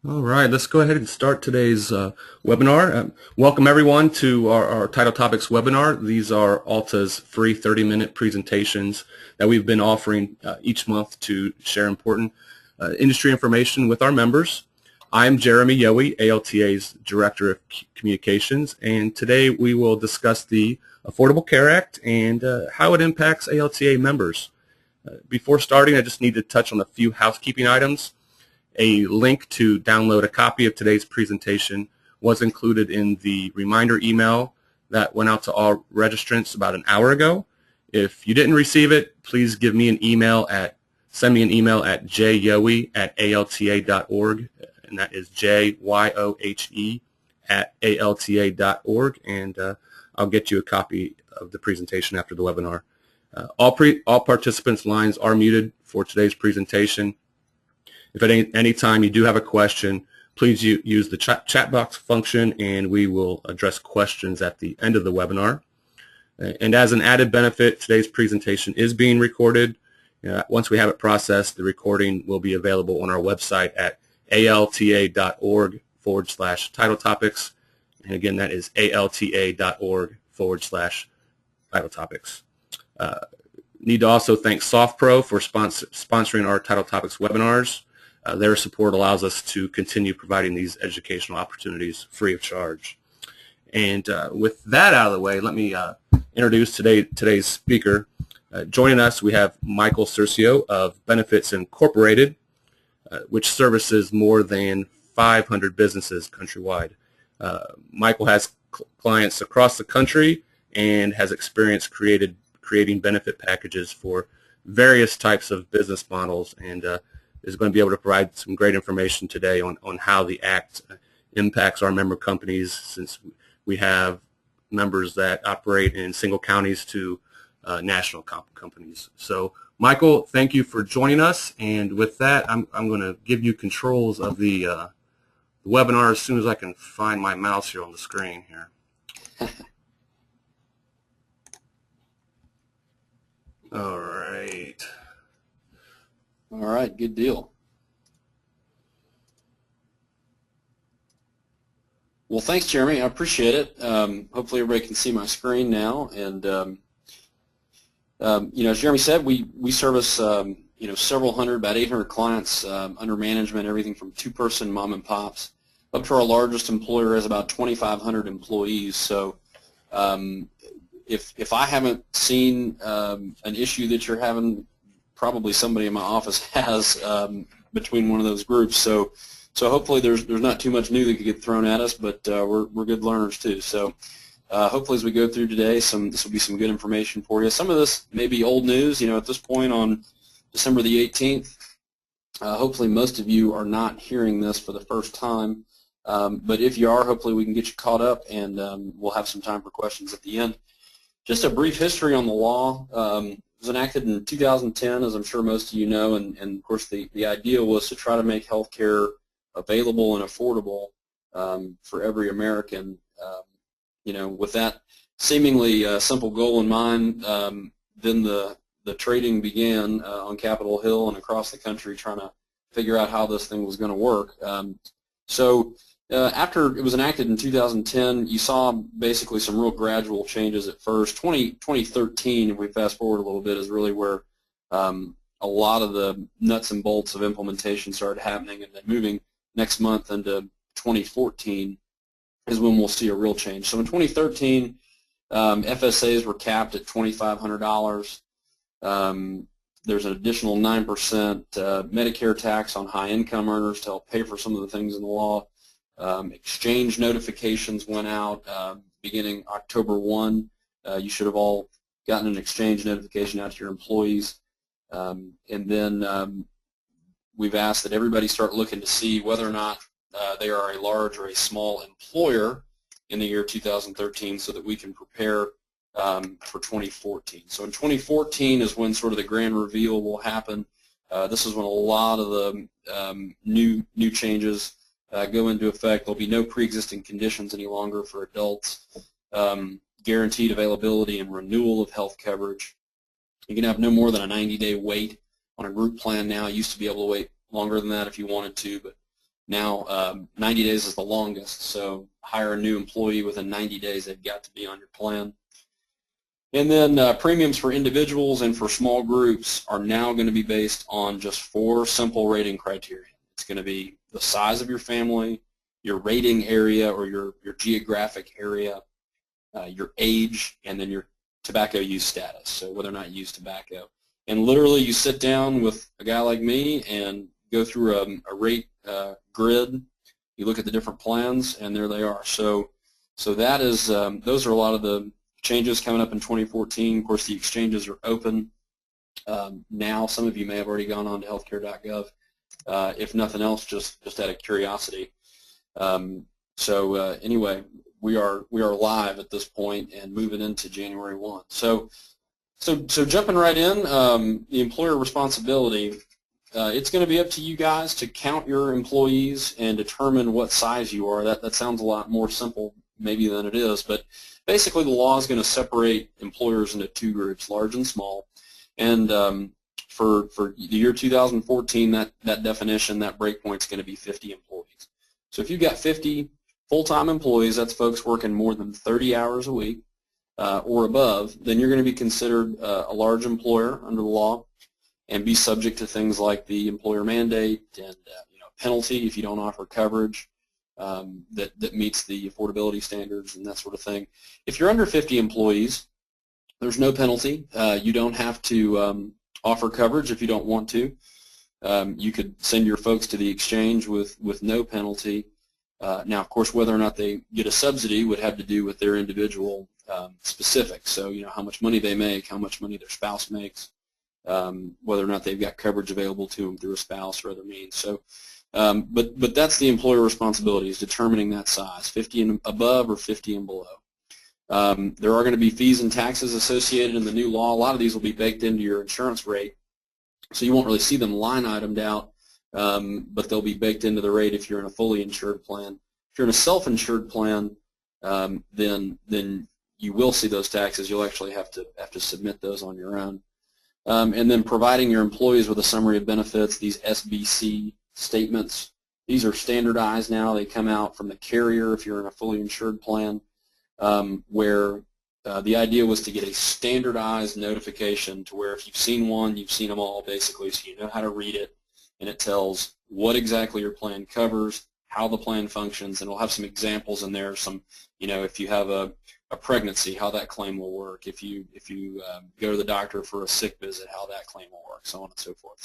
All right, let's go ahead and start today's webinar. Welcome everyone to our Title Topics webinar. These are Alta's free 30-minute presentations that we've been offering each month to share important industry information with our members. I'm Jeremy Yowie, ALTA's Director of Communications, and today we will discuss the Affordable Care Act and how it impacts ALTA members. Before starting, I just need to touch on a few housekeeping items. A link to download a copy of today's presentation was included in the reminder email that went out to all registrants about an hour ago. If you didn't receive it, please send me an email at jyowie@alta.org, and that is JYOHE@alta.org, and I'll get you a copy of the presentation after the webinar. All participants' lines are muted for today's presentation. If at any time you do have a question, please use the chat box function, and we will address questions at the end of the webinar. And as an added benefit, today's presentation is being recorded. Once we have it processed, the recording will be available on our website at alta.org/title topics. And again, that is alta.org/title topics. Need to also thank SoftPro for sponsoring our Title Topics webinars. Their support allows us to continue providing these educational opportunities free of charge. And with that out of the way, let me introduce today's speaker. Joining us, we have Michael Curcio of Benefits Incorporated, which services more than 500 businesses countrywide. Michael has clients across the country and has experience creating benefit packages for various types of business models, and is going to be able to provide some great information today on how the Act impacts our member companies, since we have members that operate in single counties to national companies. So, Michael, thank you for joining us, and with that, I'm going to give you controls of the webinar as soon as I can find my mouse here on the screen here. All right. All right, good deal. Well, thanks, Jeremy. I appreciate it. Hopefully everybody can see my screen now. And, as Jeremy said, we service, several hundred, about 800 clients under management, everything from two-person mom and pops up to our largest employer has about 2,500 employees. So if I haven't seen an issue that you're having, probably somebody in my office has between one of those groups. So hopefully there's not too much new that could get thrown at us, but we're good learners too. So hopefully as we go through today, this will be some good information for you. Some of this may be old news. At this point on December the 18th, hopefully most of you are not hearing this for the first time. But if you are, hopefully we can get you caught up, and we'll have some time for questions at the end. Just a brief history on the law. It was enacted in 2010, as I'm sure most of you know, and of course the idea was to try to make health care available and affordable for every American. With that seemingly simple goal in mind, then the trading began on Capitol Hill and across the country, trying to figure out how this thing was going to work. After it was enacted in 2010, you saw basically some real gradual changes at first. 2013, if we fast forward a little bit, is really where a lot of the nuts and bolts of implementation started happening, and then moving next month into 2014 is when we'll see a real change. So in 2013, FSAs were capped at $2,500. There's an additional 9% Medicare tax on high-income earners to help pay for some of the things in the law. Exchange notifications went out beginning October 1. You should have all gotten an exchange notification out to your employees. And then we've asked that everybody start looking to see whether or not they are a large or a small employer in the year 2013, so that we can prepare for 2014. So in 2014 is when sort of the grand reveal will happen. This is when a lot of the new changes go into effect. There'll be no pre-existing conditions any longer for adults, guaranteed availability and renewal of health coverage. You can have no more than a 90-day wait on a group plan now. You used to be able to wait longer than that if you wanted to, but Now 90 days is the longest, so hire a new employee within 90 days, they've got to be on your plan. And then premiums for individuals and for small groups are now going to be based on just 4 simple rating criteria. It's going to be the size of your family, your rating area or your geographic area, your age, and then your tobacco use status, so whether or not you use tobacco. And literally you sit down with a guy like me and go through a rate grid. You look at the different plans, and there they are. So that is those are a lot of the changes coming up in 2014. Of course, the exchanges are open now. Some of you may have already gone on to healthcare.gov. If nothing else, just out of curiosity. Anyway, we are live at this point and moving into January 1. So jumping right in, the employer responsibility. It's going to be up to you guys to count your employees and determine what size you are. That sounds a lot more simple maybe than it is, but basically the law is going to separate employers into 2 groups, large and small. And for the year 2014, that definition, that breakpoint is going to be 50 employees. So if you've got 50 full-time employees, that's folks working more than 30 hours a week or above, then you're going to be considered a large employer under the law and be subject to things like the employer mandate and penalty if you don't offer coverage that meets the affordability standards and that sort of thing. If you're under 50 employees, there's no penalty. You don't have to offer coverage if you don't want to. You could send your folks to the exchange with no penalty. Now, of course, whether or not they get a subsidy would have to do with their individual specifics. So, how much money they make, how much money their spouse makes, whether or not they've got coverage available to them through a spouse or other means. So, but that's the employer responsibility, is determining that size, 50 and above or 50 and below. There are going to be fees and taxes associated in the new law. A lot of these will be baked into your insurance rate, so you won't really see them line itemed out, but they'll be baked into the rate if you're in a fully insured plan. If you're in a self-insured plan, then you will see those taxes. You'll actually have to submit those on your own. And then providing your employees with a summary of benefits, these SBC statements. These are standardized now. They come out from the carrier if you're in a fully insured plan, where the idea was to get a standardized notification to where if you've seen one, you've seen them all basically, so you know how to read it, and it tells what exactly your plan covers, how the plan functions, and it'll have some examples in there, some, if you have a pregnancy, how that claim will work, if you go to the doctor for a sick visit, how that claim will work, so on and so forth.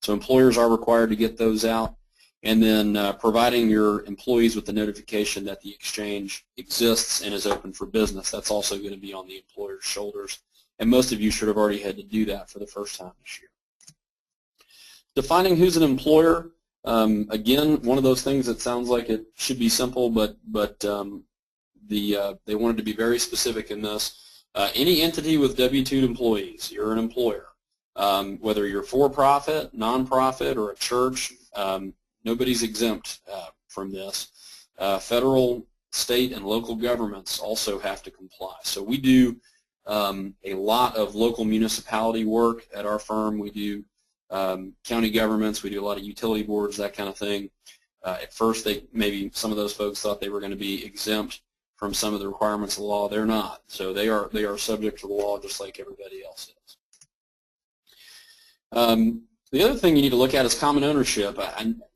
So employers are required to get those out, and then providing your employees with the notification that the exchange exists and is open for business. That's also going to be on the employer's shoulders, and most of you should have already had to do that for the first time this year. Defining who's an employer, again, one of those things that sounds like it should be simple, but they wanted to be very specific in this. Any entity with W-2 employees, you're an employer. Whether you're for-profit, non-profit, or a church, nobody's exempt from this. Federal, state, and local governments also have to comply. So we do a lot of local municipality work at our firm. We do county governments. We do a lot of utility boards, that kind of thing. At first, maybe some of those folks thought they were going to be exempt from some of the requirements of the law. They're not. So they are subject to the law just like everybody else is. The other thing you need to look at is common ownership.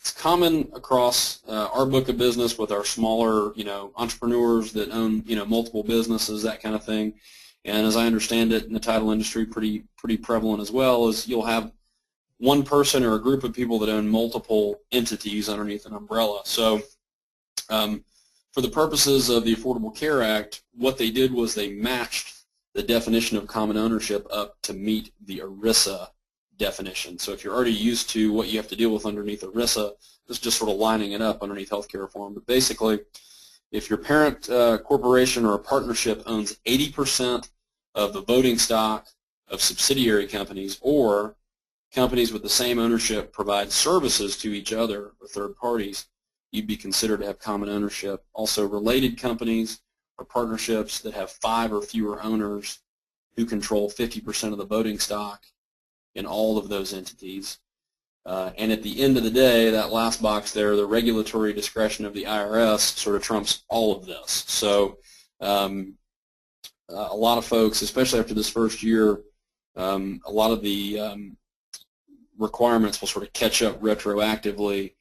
It's common across our book of business with our smaller, entrepreneurs that own, multiple businesses, that kind of thing. And as I understand it in the title industry, pretty prevalent as well, is you'll have one person or a group of people that own multiple entities underneath an umbrella. So for the purposes of the Affordable Care Act, what they did was they matched the definition of common ownership up to meet the ERISA definition. So if you're already used to what you have to deal with underneath ERISA, this is just sort of lining it up underneath healthcare reform. But basically, if your parent corporation or a partnership owns 80% of the voting stock of subsidiary companies, or companies with the same ownership provide services to each other or third parties, you'd be considered to have common ownership. Also, related companies or partnerships that have 5 or fewer owners who control 50% of the voting stock in all of those entities. And at the end of the day, that last box there, the regulatory discretion of the IRS sort of trumps all of this. So a lot of folks, especially after this first year, a lot of the requirements will sort of catch up retroactively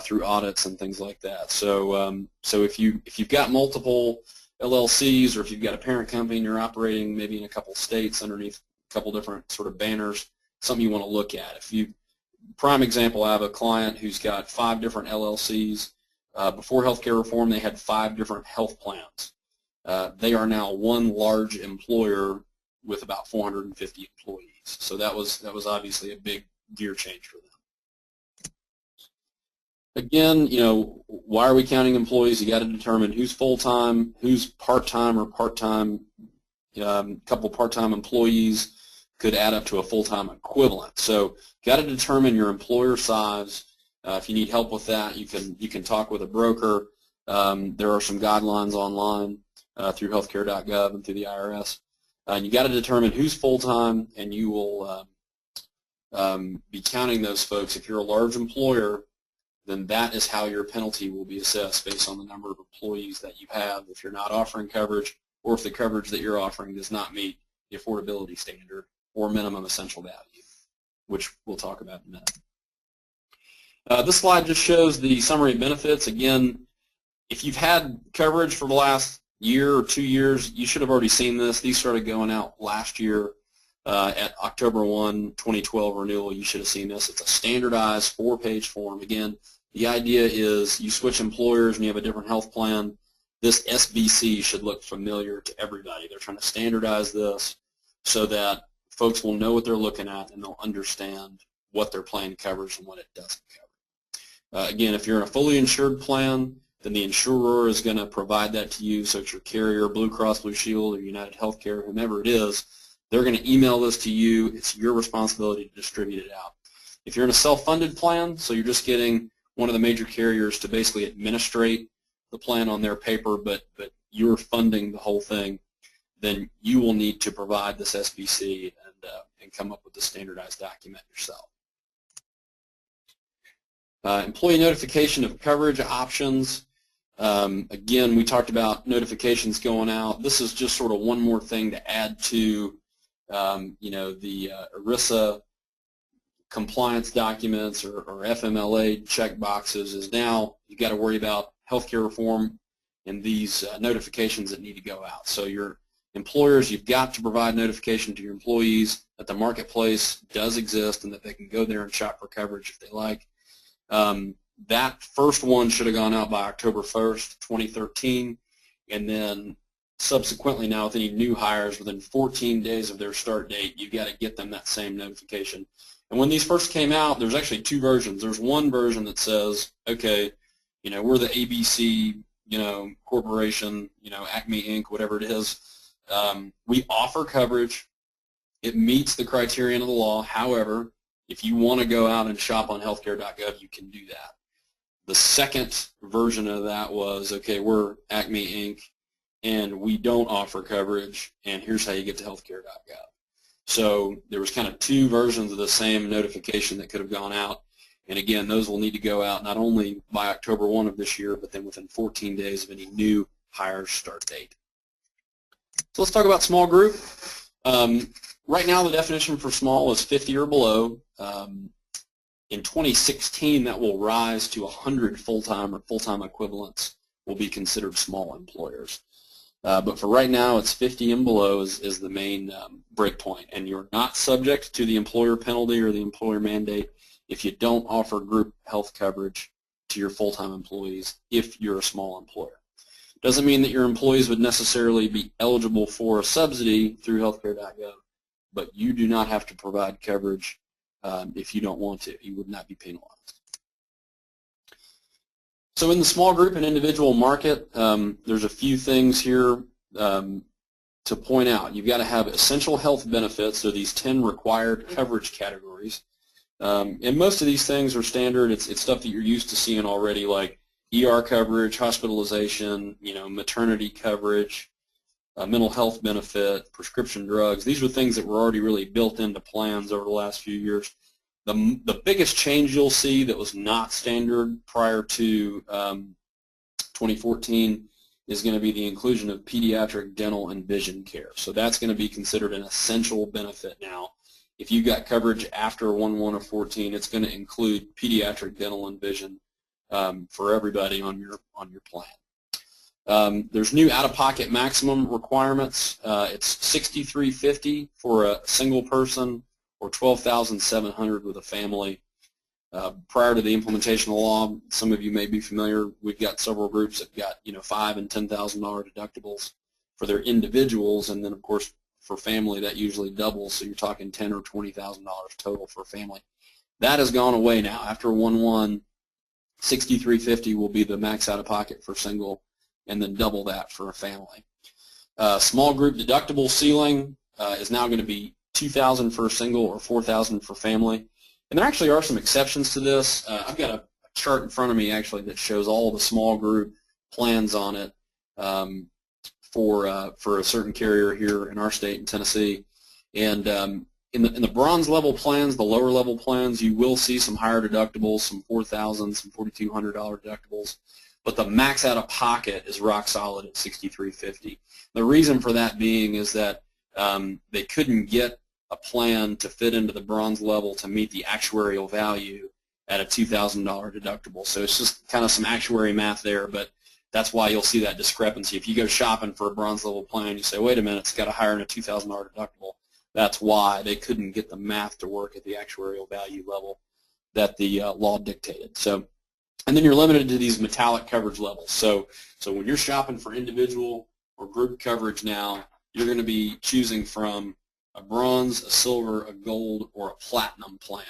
through audits and things like that. So so if you've got multiple LLCs, or if you've got a parent company and you're operating maybe in a couple states underneath a couple different sort of banners, something you want to look at. Prime example, I have a client who's got 5 different LLCs. Before healthcare reform, they had 5 different health plans. They are now one large employer with about 450 employees. So that was obviously a big gear change for them. Again, why are we counting employees? You got to determine who's full-time, who's part-time or part-time. A couple part-time employees could add up to a full-time equivalent. So got to determine your employer size. If you need help with that, you can talk with a broker. There are some guidelines online through healthcare.gov and through the IRS. You got to determine who's full-time, and you will be counting those folks. If you're a large employer, then that is how your penalty will be assessed, based on the number of employees that you have if you're not offering coverage, or if the coverage that you're offering does not meet the affordability standard or minimum essential value, which we'll talk about in a minute. This slide just shows the summary of benefits. Again, if you've had coverage for the last year or 2 years, you should have already seen this. These started going out last year at October 1, 2012 renewal. You should have seen this. It's a standardized 4-page form. Again, the idea is you switch employers and you have a different health plan. This SBC should look familiar to everybody. They're trying to standardize this so that folks will know what they're looking at, and they'll understand what their plan covers and what it doesn't cover. Again, if you're in a fully insured plan, then the insurer is going to provide that to you. So it's your carrier, Blue Cross Blue Shield or United Healthcare, whomever it is, they're going to email this to you. It's your responsibility to distribute it out. If you're in a self-funded plan, so you're just getting one of the major carriers to basically administrate the plan on their paper, but you're funding the whole thing, then you will need to provide this SBC and come up with the standardized document yourself. Employee notification of coverage options. Again, we talked about notifications going out. This is just sort of one more thing to add to the ERISA compliance documents or FMLA check boxes. Is now you've got to worry about healthcare reform and these notifications that need to go out. So your employers, you've got to provide notification to your employees that the marketplace does exist and that they can go there and shop for coverage if they like. That first one should have gone out by October 1st, 2013, and then subsequently now with any new hires within 14 days of their start date, you've got to get them that same notification. And when these first came out, there's actually 2 versions. There's one version that says, okay, we're the ABC, corporation, Acme Inc., whatever it is. We offer coverage. It meets the criterion of the law. However, if you want to go out and shop on healthcare.gov, you can do that. The second version of that was, okay, we're Acme Inc., and we don't offer coverage, and here's how you get to healthcare.gov. So there was kind of 2 versions of the same notification that could have gone out. And again, those will need to go out not only by October 1 of this year, but then within 14 days of any new hire start date. So let's talk about small group. Right now, the definition for small is 50 or below. In 2016, that will rise to 100 full-time or full-time equivalents will be considered small employers. But for right now, it's 50 and below is the main break point, and you're not subject to the employer penalty or the employer mandate if you don't offer group health coverage to your full-time employees if you're a small employer. Doesn't mean that your employees would necessarily be eligible for a subsidy through healthcare.gov, but you do not have to provide coverage if you don't want to. You would not be penalized. So in the small group and individual market, there's a few things here to point out. You've got to have essential health benefits, so these 10 required coverage categories. And most of these things are standard. It's stuff that you're used to seeing already, like ER coverage, hospitalization, maternity coverage, mental health benefit, prescription drugs. These were things that were already really built into plans over the last few years. The biggest change you'll see that was not standard prior to 2014 is going to be the inclusion of pediatric dental and vision care. So that's going to be considered an essential benefit now. If you got coverage after 1/1 of 14, it's going to include pediatric dental and vision for everybody on your plan. There's new out-of-pocket maximum requirements. It's $6,350 for a single person or $12,700 with a family. Prior to the implementation of the law, some of you may be familiar, we've got several groups that got $5,000 and $10,000 deductibles for their individuals, and then of course for family that usually doubles, so you're talking $10,000 or $20,000 total for family. That has gone away now. After 1/1, $6,350 will be the max out-of-pocket for single, and then double that for a family. Small group deductible ceiling is now going to be $2,000 for a single or $4,000 for family. And there actually are some exceptions to this. I've got a chart in front of me actually that shows all the small group plans on it for a certain carrier here in our state in Tennessee. And in the bronze level plans, the lower level plans, you will see some higher deductibles, some $4,000, some $4,200 deductibles. But the max out of pocket is rock solid at $6,350. The reason for that being is that they couldn't get a plan to fit into the bronze level to meet the actuarial value at a $2,000 deductible. So it's just kind of some actuary math there, but that's why you'll see that discrepancy. If you go shopping for a bronze level plan, you say, wait a minute, it's got a higher than a $2,000 deductible. That's why they couldn't get the math to work at the actuarial value level that the law dictated. So, and then you're limited to these metallic coverage levels. So when you're shopping for individual or group coverage now, you're going to be choosing from a bronze, a silver, a gold, or a platinum plan.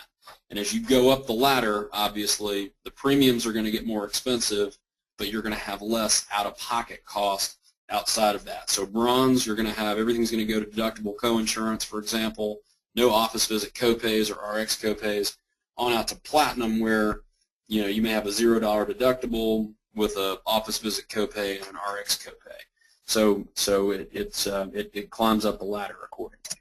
And as you go up the ladder, obviously, the premiums are going to get more expensive, but you're going to have less out-of-pocket cost outside of that. So bronze, you're going to have, everything's going to go to deductible coinsurance, for example, no office visit copays or RX copays, on out to platinum where, you may have a $0 deductible with an office visit copay and an RX copay. So it climbs up the ladder accordingly.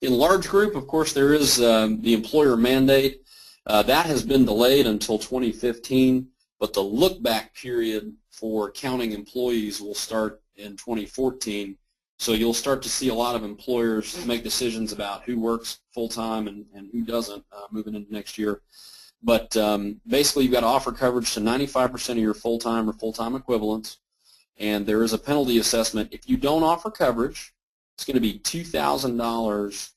In large group, of course, there is the employer mandate. That has been delayed until 2015, but the look-back period for counting employees will start in 2014. So you'll start to see a lot of employers make decisions about who works full-time and who doesn't moving into next year. But basically, you've got to offer coverage to 95% of your full-time or full-time equivalents, and there is a penalty assessment. If you don't offer coverage, it's going to be $2,000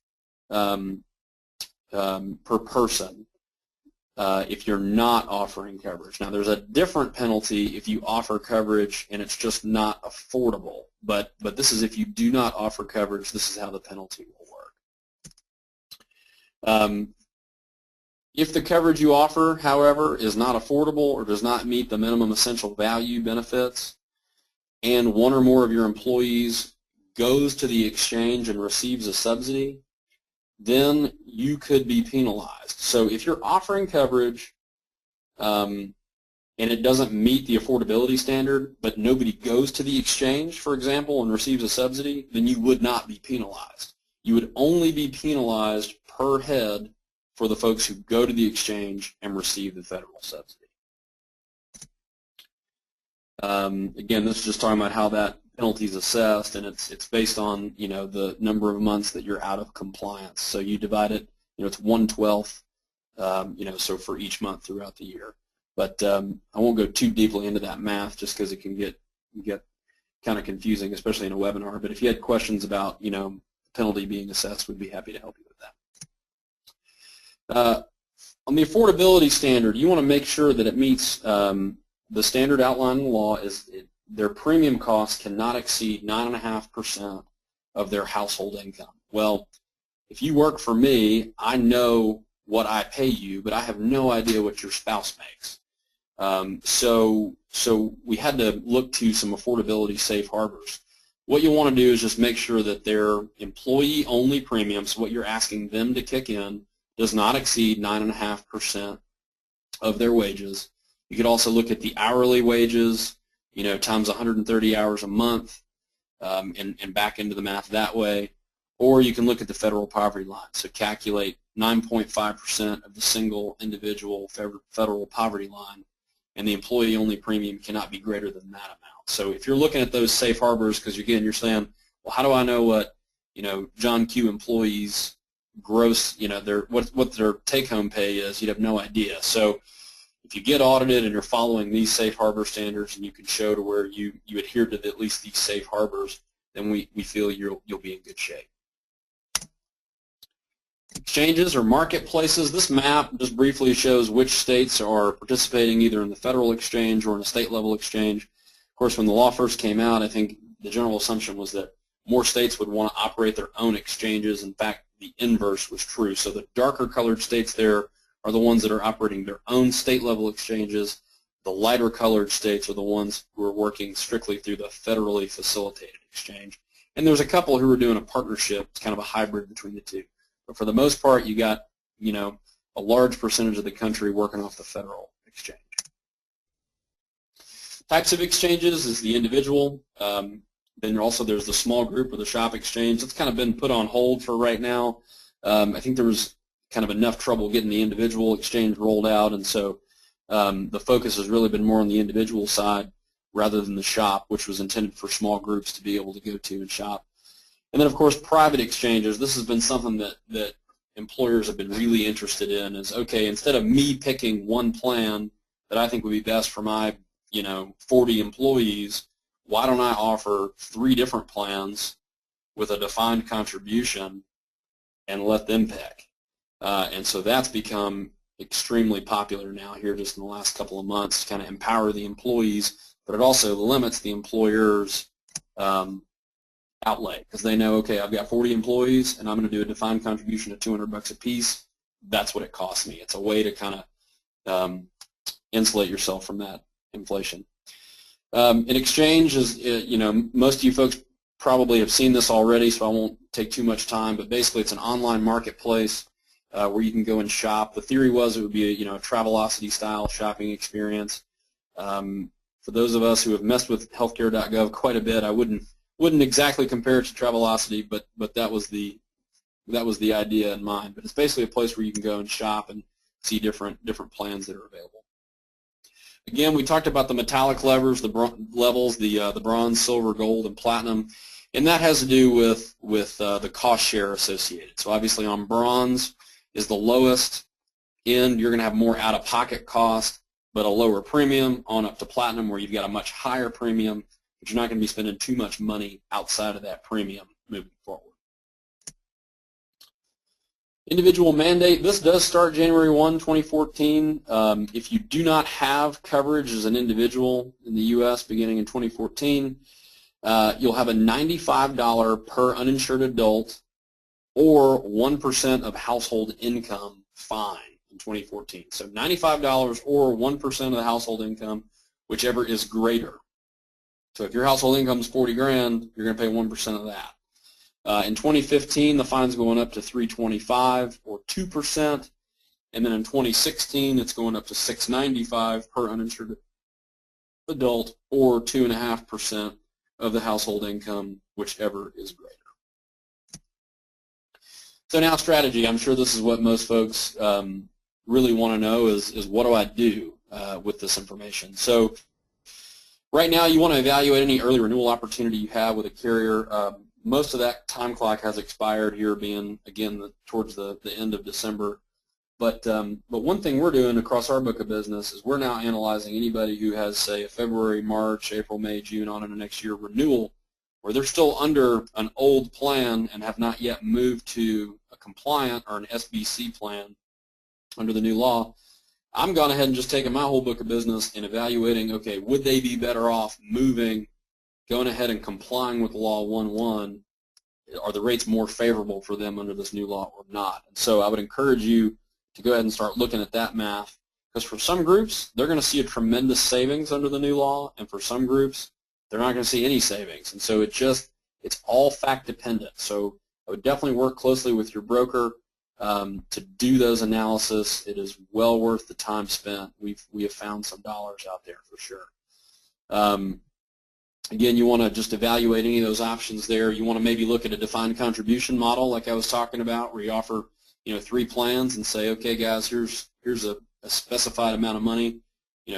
per person if you're not offering coverage. Now, there's a different penalty if you offer coverage and it's just not affordable. But this is if you do not offer coverage, this is how the penalty will work. If the coverage you offer, however, is not affordable or does not meet the minimum essential value benefits, and one or more of your employees goes to the exchange and receives a subsidy, then you could be penalized. So if you're offering coverage and it doesn't meet the affordability standard, but nobody goes to the exchange, for example, and receives a subsidy, then you would not be penalized. You would only be penalized per head for the folks who go to the exchange and receive the federal subsidy. Again, this is just talking about how that penalty is assessed, and it's based on the number of months that you're out of compliance. So you divide it, it's 1/12, so for each month throughout the year. But I won't go too deeply into that math just because it can get kind of confusing, especially in a webinar. But if you had questions about penalty being assessed, we'd be happy to help you with that. On the affordability standard, you want to make sure that it meets the standard outlined in the law. Their premium costs cannot exceed 9.5% of their household income. Well, if you work for me, I know what I pay you, but I have no idea what your spouse makes. So we had to look to some affordability safe harbors. What you want to do is just make sure that their employee-only premium, so what you're asking them to kick in, does not exceed 9.5% of their wages. You could also look at the hourly wages, times 130 hours a month, and back into the math that way. or you can look at the federal poverty line. So calculate 9.5% of the single individual federal poverty line, and the employee-only premium cannot be greater than that amount. So if you're looking at those safe harbors, because again, you're saying, well, how do I know what, John Q. employees gross, what their take-home pay is? You'd have no idea. So if you get audited and you're following these safe harbor standards, and you can show to where you adhere to at least these safe harbors, then we feel you'll be in good shape. Exchanges or marketplaces. This map just briefly shows which states are participating either in the federal exchange or in a state level exchange. Of course, when the law first came out, I think the general assumption was that more states would want to operate their own exchanges. In fact, the inverse was true. So the darker colored states there are the ones that are operating their own state level exchanges. The lighter colored states are the ones who are working strictly through the federally facilitated exchange. And there's a couple who are doing a partnership. It's kind of a hybrid between the two. But for the most part, you got, a large percentage of the country working off the federal exchange. Types of exchanges is the individual. Then also there's the small group or the shop exchange. It's kind of been put on hold for right now. I think there was kind of enough trouble getting the individual exchange rolled out, and so the focus has really been more on the individual side rather than the shop, which was intended for small groups to be able to go to and shop. And then, of course, private exchanges. This has been something that employers have been really interested in is, okay, instead of me picking one plan that I think would be best for my 40 employees, why don't I offer 3 different plans with a defined contribution and let them pick? And so that's become extremely popular now here just in the last couple of months to kind of empower the employees, but it also limits the employer's outlay, because they know, okay, I've got 40 employees and I'm going to do a defined contribution of $200 a piece. That's what it costs me. It's a way to kind of insulate yourself from that inflation. An exchange is, most of you folks probably have seen this already, so I won't take too much time, but basically it's an online marketplace where you can go and shop. The theory was it would be a Travelocity style shopping experience. For those of us who have messed with healthcare.gov quite a bit, I wouldn't exactly compare it to Travelocity, but that was the idea in mind. But it's basically a place where you can go and shop and see different plans that are available. Again, we talked about the metallic levels, the bronze, silver, gold, and platinum, and that has to do with the cost share associated. So obviously on bronze is the lowest end. You're going to have more out-of-pocket cost, but a lower premium. On up to platinum, where you've got a much higher premium, but you're not going to be spending too much money outside of that premium moving forward. Individual mandate. This does start January 1, 2014. If you do not have coverage as an individual in the U.S. beginning in 2014, you'll have a $95 per uninsured adult or 1% of household income fine in 2014. So $95 or 1% of the household income, whichever is greater. So if your household income is 40 grand, you're going to pay 1% of that. In 2015, the fine's going up to $325 or 2%, and then in 2016, it's going up to $695 per uninsured adult or 2.5% of the household income, whichever is greater. So now strategy. I'm sure this is what most folks really want to know is what do I do with this information? So right now, you want to evaluate any early renewal opportunity you have with a carrier. Most of that time clock has expired here, being, again, towards the end of December. But one thing we're doing across our book of business is we're now analyzing anybody who has, say, a February, March, April, May, June, on into next year renewal, where they're still under an old plan and have not yet moved to a compliant or an SBC plan under the new law. I'm gone ahead and just taking my whole book of business and evaluating, okay, would they be better off moving, going ahead and complying with Law 1.1? Are the rates more favorable for them under this new law or not? And so I would encourage you to go ahead and start looking at that math, because for some groups, they're going to see a tremendous savings under the new law, and for some groups, they're not going to see any savings. And so it's all fact dependent. So I would definitely work closely with your broker to do those analysis. It is well worth the time spent. We have found some dollars out there for sure. Again, you want to just evaluate any of those options there. You want to maybe look at a defined contribution model like I was talking about, where you offer 3 plans and say, okay, guys, here's a specified amount of money.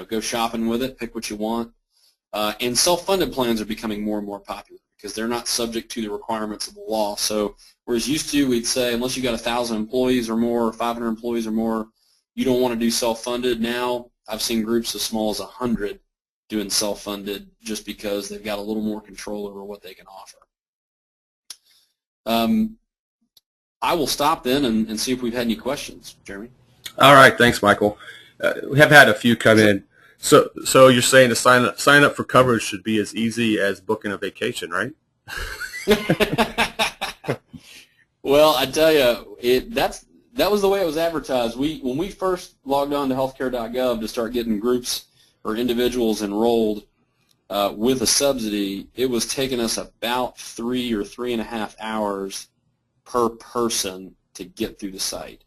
Go shopping with it, pick what you want. And self-funded plans are becoming more and more popular because they're not subject to the requirements of the law. So whereas used to we'd say unless you got 1,000 employees or more, 500 employees or more, you don't want to do self-funded. Now I've seen groups as small as 100 doing self-funded just because they've got a little more control over what they can offer. I will stop then and see if we've had any questions, Jeremy. All right, thanks, Michael. We have had a few come in. So you're saying to sign up for coverage should be as easy as booking a vacation, right? Well, I tell you, that was the way it was advertised. When we first logged on to healthcare.gov to start getting groups or individuals enrolled with a subsidy, it was taking us about 3 or 3.5 hours per person to get through the site.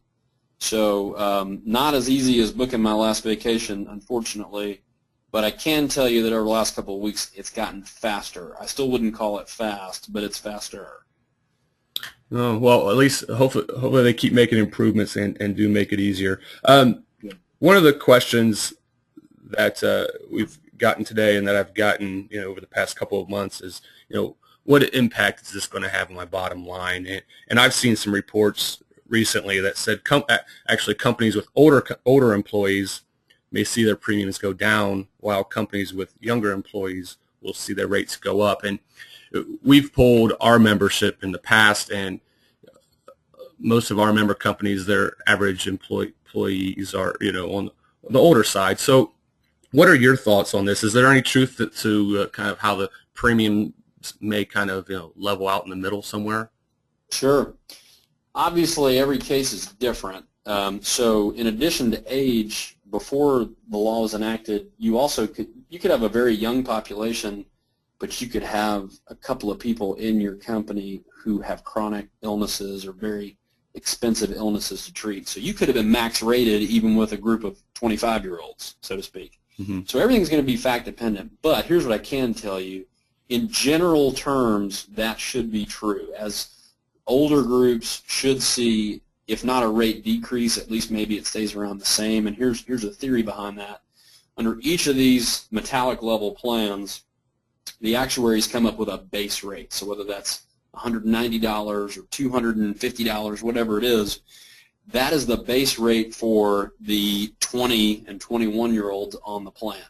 So not as easy as booking my last vacation, unfortunately, but I can tell you that over the last couple of weeks it's gotten faster. I still wouldn't call it fast, but it's faster. Oh, well, at least hopefully they keep making improvements and do make it easier. One of the questions that we've gotten today and that I've gotten over the past couple of months is what impact is this going to have on my bottom line? And I've seen some reports recently that said actually companies with older employees may see their premiums go down, while companies with younger employees will see their rates go up. And we've polled our membership in the past, and most of our member companies, their average employees are on the older side. So what are your thoughts on this? Is there any truth to kind of how the premiums may kind of level out in the middle somewhere? Sure. Obviously, every case is different. So in addition to age, before the law was enacted, you could have a very young population, but you could have a couple of people in your company who have chronic illnesses or very expensive illnesses to treat. So you could have been max rated even with a group of 25-year-olds, so to speak. Mm-hmm. So everything's going to be fact dependent. But here's what I can tell you. In general terms, that should be true. As older groups should see, if not a rate decrease, at least maybe it stays around the same. And here's a theory behind that. Under each of these metallic level plans, the actuaries come up with a base rate. So whether that's $190 or $250, whatever it is, that is the base rate for the 20 and 21-year-olds on the plan.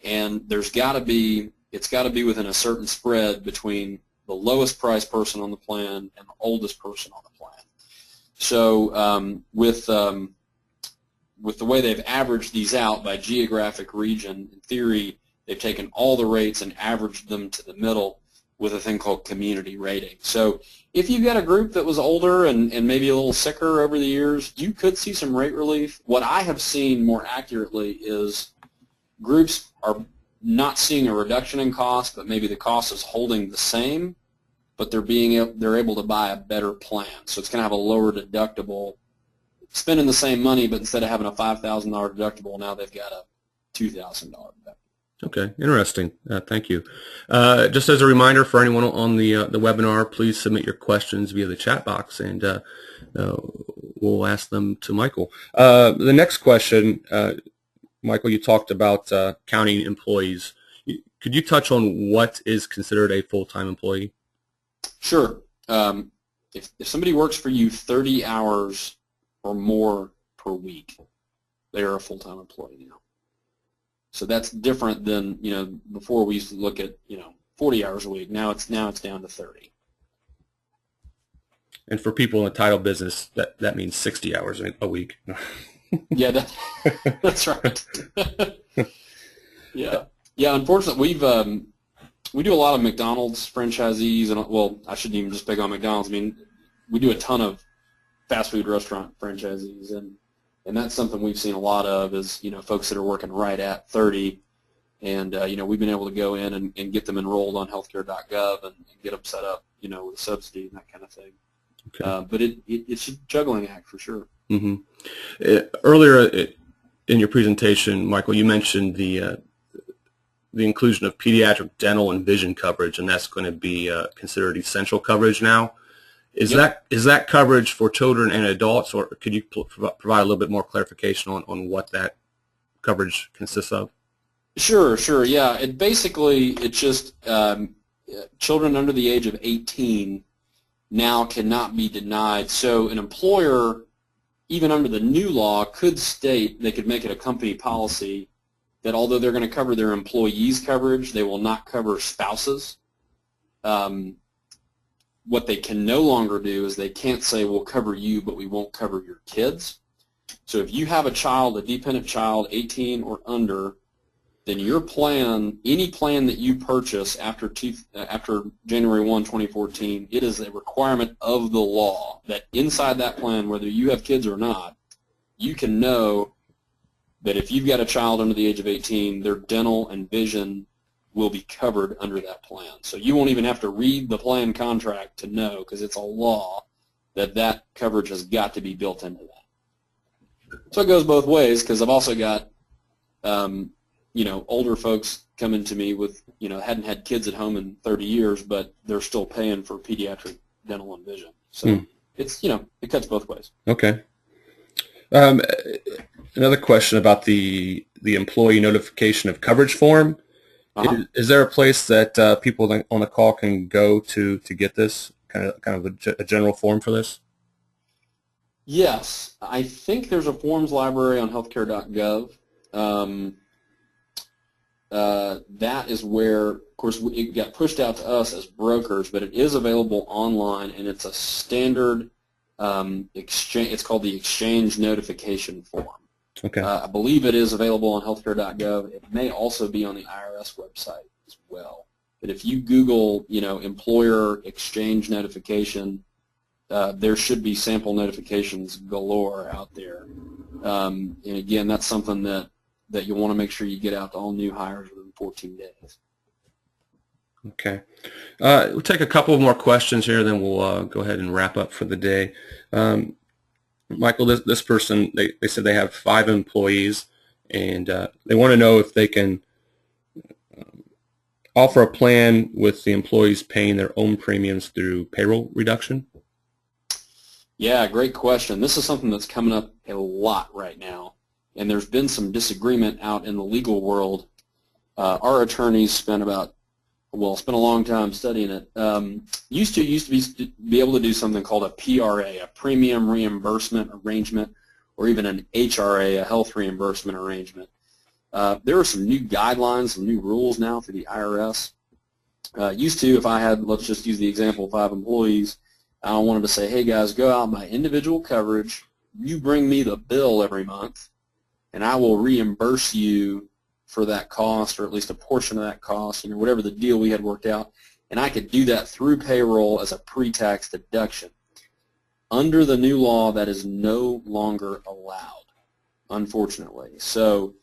And it's got to be within a certain spread between the lowest price person on the plan and the oldest person on the plan. So with the way they've averaged these out by geographic region, in theory, they've taken all the rates and averaged them to the middle with a thing called community rating. So if you've got a group that was older and maybe a little sicker over the years, you could see some rate relief. What I have seen more accurately is groups are not seeing a reduction in cost, but maybe the cost is holding the same, but they're able to buy a better plan. So it's going to have a lower deductible, spending the same money, but instead of having a $5,000 deductible, now they've got a $2,000 deductible. Okay, interesting. Thank you. Just as a reminder for anyone on the webinar, please submit your questions via the chat box, and we'll ask them to Michael. The next question, Michael, you talked about counting employees. Could you touch on what is considered a full-time employee? Sure. If somebody works for you 30 hours or more per week, they are a full-time employee now. So that's different than, before we used to look at, 40 hours a week. Now it's down to 30. And for people in the title business, that means 60 hours a week. Yeah, that's right. Yeah. Unfortunately, we do a lot of McDonald's franchisees, and well, I shouldn't even just pick on McDonald's. I mean, we do a ton of fast food restaurant franchisees, and that's something we've seen a lot of is, folks that are working right at 30, and, we've been able to go in and get them enrolled on healthcare.gov and get them set up, with a subsidy and that kind of thing. Okay. But it's a juggling act for sure. Mm-hmm. Earlier in your presentation, Michael, you mentioned the the inclusion of pediatric dental and vision coverage, and that's going to be considered essential coverage now. Is that coverage for children and adults, or could you provide a little bit more clarification on what that coverage consists of? Sure. Yeah, it's just children under the age of 18 now cannot be denied. So an employer, even under the new law, could state, they could make it a company policy that although they're going to cover their employees' coverage, they will not cover spouses. What they can no longer do is they can't say, we'll cover you, but we won't cover your kids. So if you have a child, a dependent child, 18 or under, then your plan, any plan that you purchase after January 1, 2014, it is a requirement of the law that inside that plan, whether you have kids or not, you can know that if you've got a child under the age of 18, their dental and vision will be covered under that plan. So you won't even have to read the plan contract to know, because it's a law that that coverage has got to be built into that. So it goes both ways, because I've also got older folks coming to me with, hadn't had kids at home in 30 years, but they're still paying for pediatric dental and vision. So it's, it cuts both ways. Okay. Another question about the employee notification of coverage form. Is there a place that people on the call can go to get this kind of a general form for this? Yes, I think there's a forms library on healthcare.gov. That is where, of course, it got pushed out to us as brokers, but it is available online, and it's a standard exchange. It's called the exchange notification form. Okay. I believe it is available on healthcare.gov. It may also be on the IRS website as well. But if you Google, employer exchange notification, there should be sample notifications galore out there. And again, that's something that you'll want to make sure you get out to all new hires within 14 days. Okay. We'll take a couple more questions here, then we'll go ahead and wrap up for the day. Michael, this person, they said they have 5 employees, and they want to know if they can offer a plan with the employees paying their own premiums through payroll reduction. Yeah, great question. This is something that's coming up a lot right now, and there's been some disagreement out in the legal world. Our attorneys spent a long time studying it. Used to be able to do something called a PRA, a premium reimbursement arrangement, or even an HRA, a health reimbursement arrangement. There are some new guidelines, some new rules now for the IRS. Used to, if I had, let's just use the example of 5 employees, I wanted to say, hey guys, go out my individual coverage, you bring me the bill every month, and I will reimburse you for that cost, or at least a portion of that cost, whatever the deal we had worked out, and I could do that through payroll as a pre-tax deduction. Under the new law, that is no longer allowed, unfortunately. So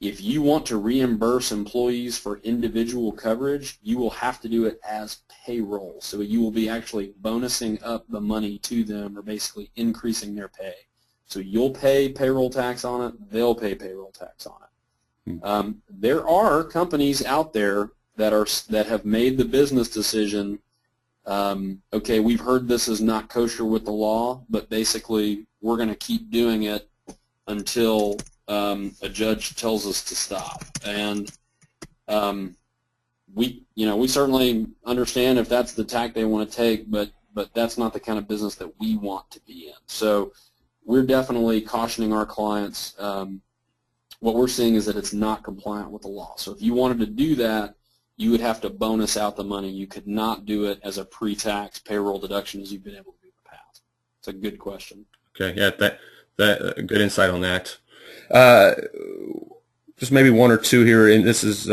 if you want to reimburse employees for individual coverage, you will have to do it as payroll. So you will be actually bonusing up the money to them, or basically increasing their pay. So you'll pay payroll tax on it, they'll pay payroll tax on it. There are companies out there that have made the business decision, okay, we've heard this is not kosher with the law, but basically we're going to keep doing it until a judge tells us to stop. And we certainly understand if that's the tack they want to take, but that's not the kind of business that we want to be in. So we're definitely cautioning our clients. What we're seeing is that it's not compliant with the law. So if you wanted to do that, you would have to bonus out the money. You could not do it as a pre-tax payroll deduction as you've been able to do in the past. It's a good question. Okay, yeah, that good insight on that. Just maybe one or two here, and this is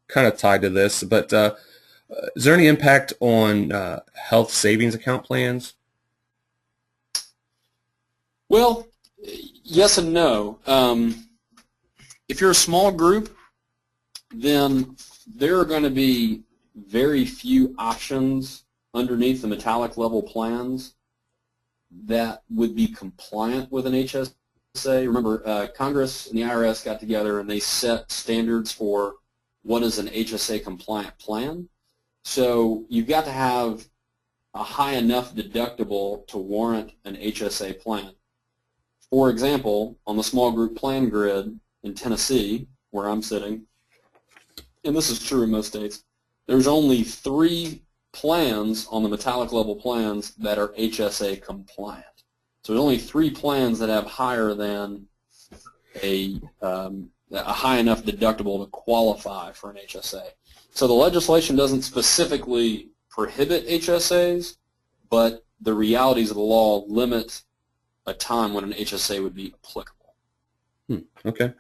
kind of tied to this, but is there any impact on health savings account plans? Well, yes and no. If you're a small group, then there are going to be very few options underneath the metallic level plans that would be compliant with an HSA. Remember, Congress and the IRS got together and they set standards for what is an HSA compliant plan. So you've got to have a high enough deductible to warrant an HSA plan. For example, on the small group plan grid in Tennessee, where I'm sitting, and this is true in most states, there's only 3 plans on the metallic level plans that are HSA compliant. So there's only 3 plans that have higher than a high enough deductible to qualify for an HSA. So the legislation doesn't specifically prohibit HSAs, but the realities of the law limit a time when an HSA would be applicable. Okay.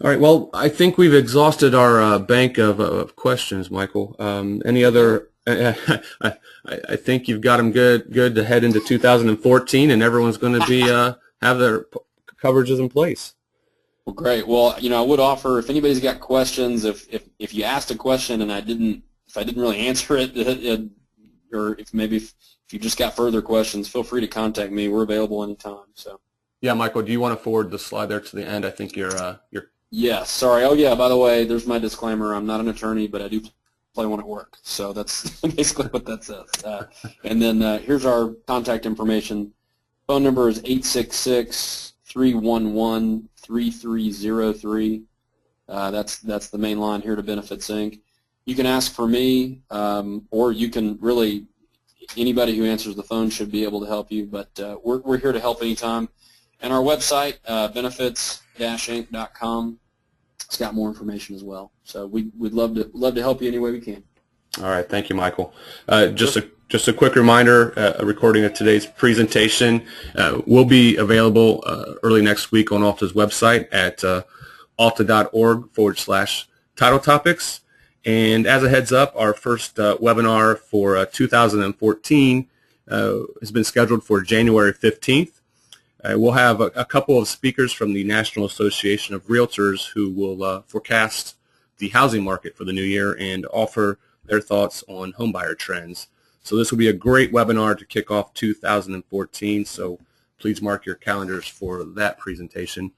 All right. Well, I think we've exhausted our bank of questions, Michael. Any other? I think you've got them good to head into 2014, and everyone's going to be have their coverages in place. Well, great. Well, I would offer, if anybody's got questions, if you asked a question and I didn't really answer it, or if you just got further questions, feel free to contact me. We're available anytime. So. Yeah, Michael, do you want to forward the slide there to the end? I think you're. Yes. Sorry. Oh, yeah. By the way, there's my disclaimer. I'm not an attorney, but I do play one at work. So that's basically what that says. And then here's our contact information. Phone number is 866-311-3303. That's the main line here to Benefits Inc. You can ask for me, or you can really, anybody who answers the phone should be able to help you, but we're here to help anytime. And our website, benefits-inc.com, it's got more information as well. So we'd love to help you any way we can. All right, thank you, Michael. Just a quick reminder, a recording of today's presentation will be available early next week on Alta's website at alta.org/title topics. And as a heads up, our first webinar for 2014 has been scheduled for January 15th. We'll have a couple of speakers from the National Association of Realtors who will forecast the housing market for the new year and offer their thoughts on homebuyer trends. So this will be a great webinar to kick off 2014, so please mark your calendars for that presentation.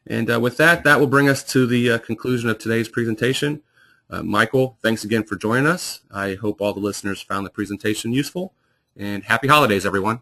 And with that will bring us to the conclusion of today's presentation. Michael, thanks again for joining us. I hope all the listeners found the presentation useful, and happy holidays, everyone.